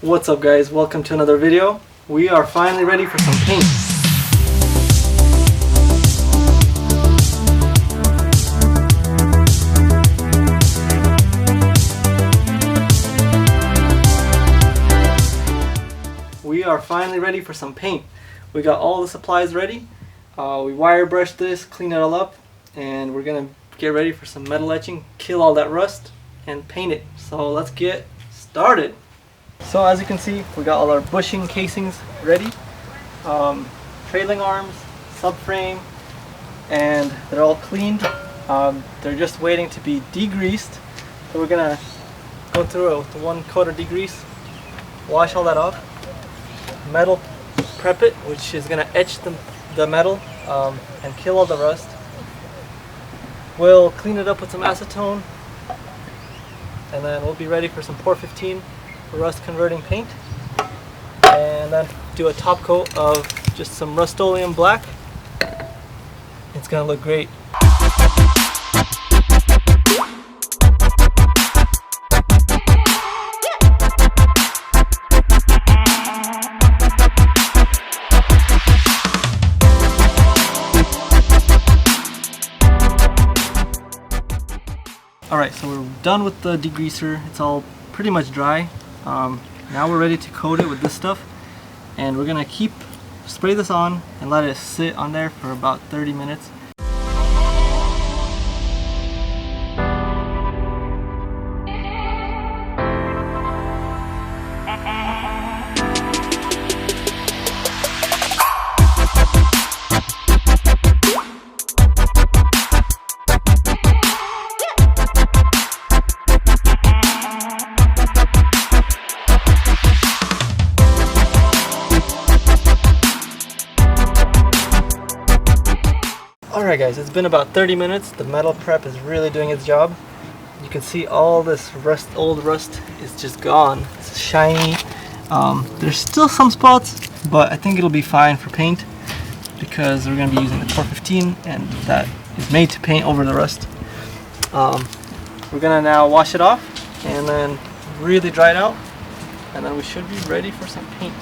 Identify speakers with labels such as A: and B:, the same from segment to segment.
A: What's up guys, welcome to another video. We are finally ready for some paint. We got all the supplies ready. We wire brushed this, clean it all up, and we're gonna get ready for some metal etching, kill all that rust, and paint it. So let's get started. So as you can see, we got all our bushing casings ready, trailing arms, subframe, and they're all cleaned. They're just waiting to be degreased. So we're gonna go through it with one coat of degrease, wash all that off, metal prep it, which is gonna etch the metal and kill all the rust. We'll clean it up with some acetone, and then we'll be ready for some Pour 15 rust converting paint, and then do a top coat of just some Rust-Oleum black. It's gonna look great. Alright, so we're done with the degreaser. It's all pretty much dry. Now we're ready to coat it with this stuff, and we're gonna spray this on and let it sit on there for about 30 minutes. Alright guys, it's been about 30 minutes. The metal prep is really doing its job. You can see all this old rust is just gone. It's shiny. There's still some spots, but I think it'll be fine for paint because we're going to be using the Pour 15, and that is made to paint over the rust. We're going to now wash it off and then really dry it out, and then we should be ready for some paint.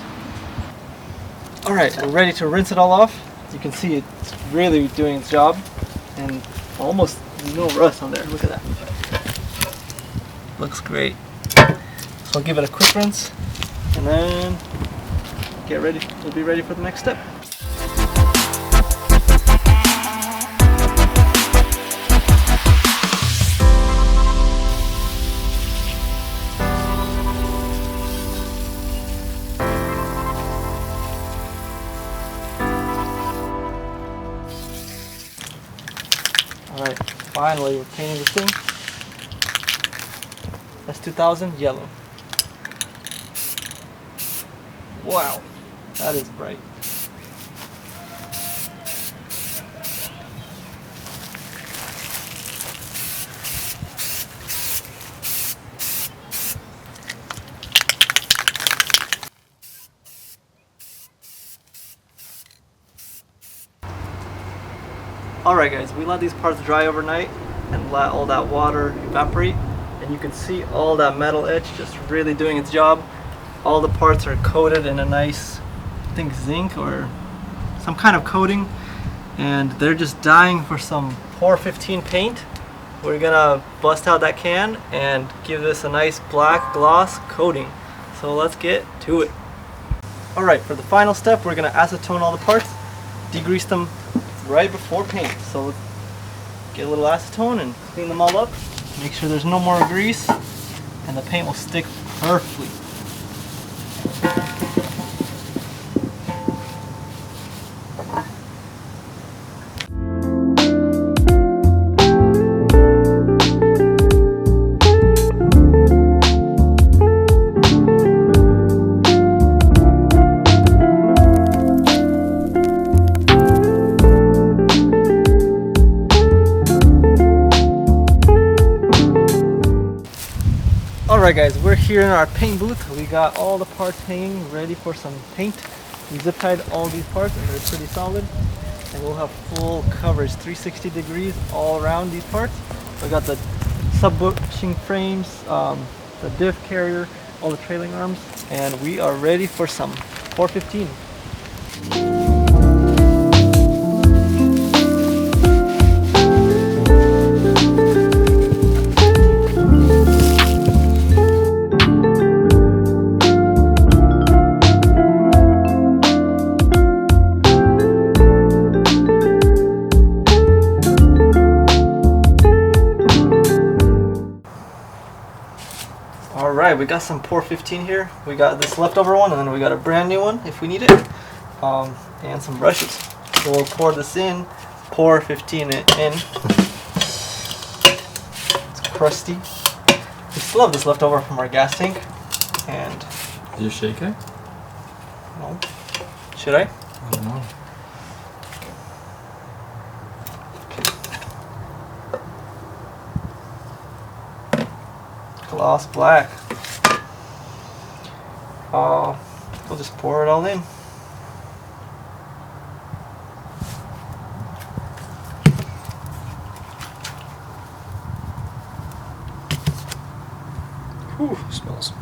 A: Alright, we're ready to rinse it all off. You can see it's really doing its job, and almost no rust on there. Look at that. Looks great. So I'll give it a quick rinse, and then get ready. We'll be ready for the next step. Alright, finally we're painting this thing. That's 2000 yellow. Wow, that is bright. Alright guys, we let these parts dry overnight and let all that water evaporate, and you can see all that metal etch just really doing its job. All the parts are coated in a nice, I think zinc or some kind of coating, and they're just dying for some Pour 15 paint. We're gonna bust out that can and give this a nice black gloss coating. So let's get to it. Alright, for the final step, we're gonna acetone all the parts, degrease them right before paint. So get a little acetone and clean them all up. Make sure there's no more grease, and the paint will stick perfectly. Alright guys, we're here in our paint booth. We got all the parts hanging ready for some paint. We zip tied all these parts and they're pretty solid. And we'll have full coverage, 360 degrees all around these parts. We got the sub-bushing frames, the diff carrier, all the trailing arms, and we are ready for some 415. Alright, we got some pour 15 here. We got this leftover one, and then we got a brand new one if we need it. And some brushes. So we'll pour this in, pour 15 it in. It's crusty. We still have this leftover from our gas tank. And
B: did you shake it?
A: no. Should I?
B: I don't know.
A: Gloss black. We'll just pour it all in.
B: Whew, smells.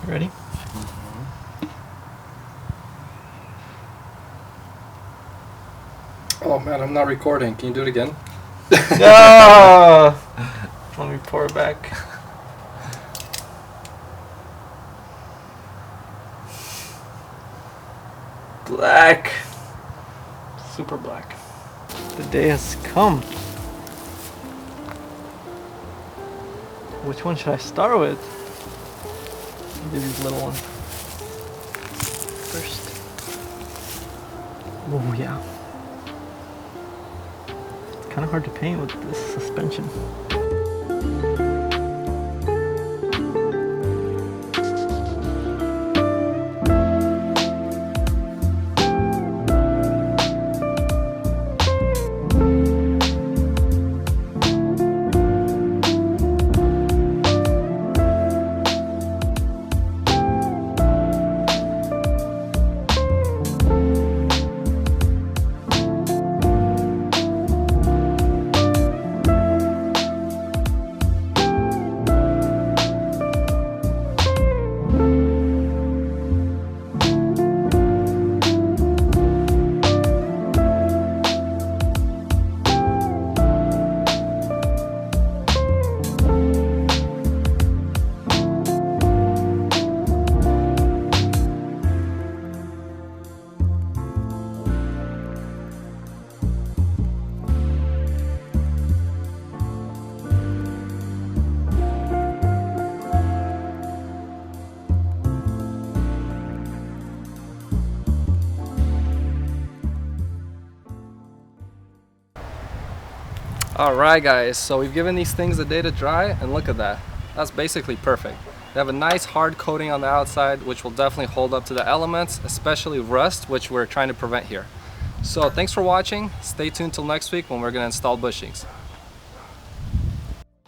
A: You ready?
B: Oh man, I'm not recording. Can you do it again?
A: No! Let me pour it back. Black. Super black. The day has come. Which one should I start with? I'll do these little ones first. Oh yeah. Kind of hard to paint with this suspension.
C: Alright guys, so we've given these things a day to dry, and look at that. That's basically perfect. They have a nice hard coating on the outside, which will definitely hold up to the elements, especially rust, which we're trying to prevent here. So thanks for watching. Stay tuned till next week when we're going to install bushings.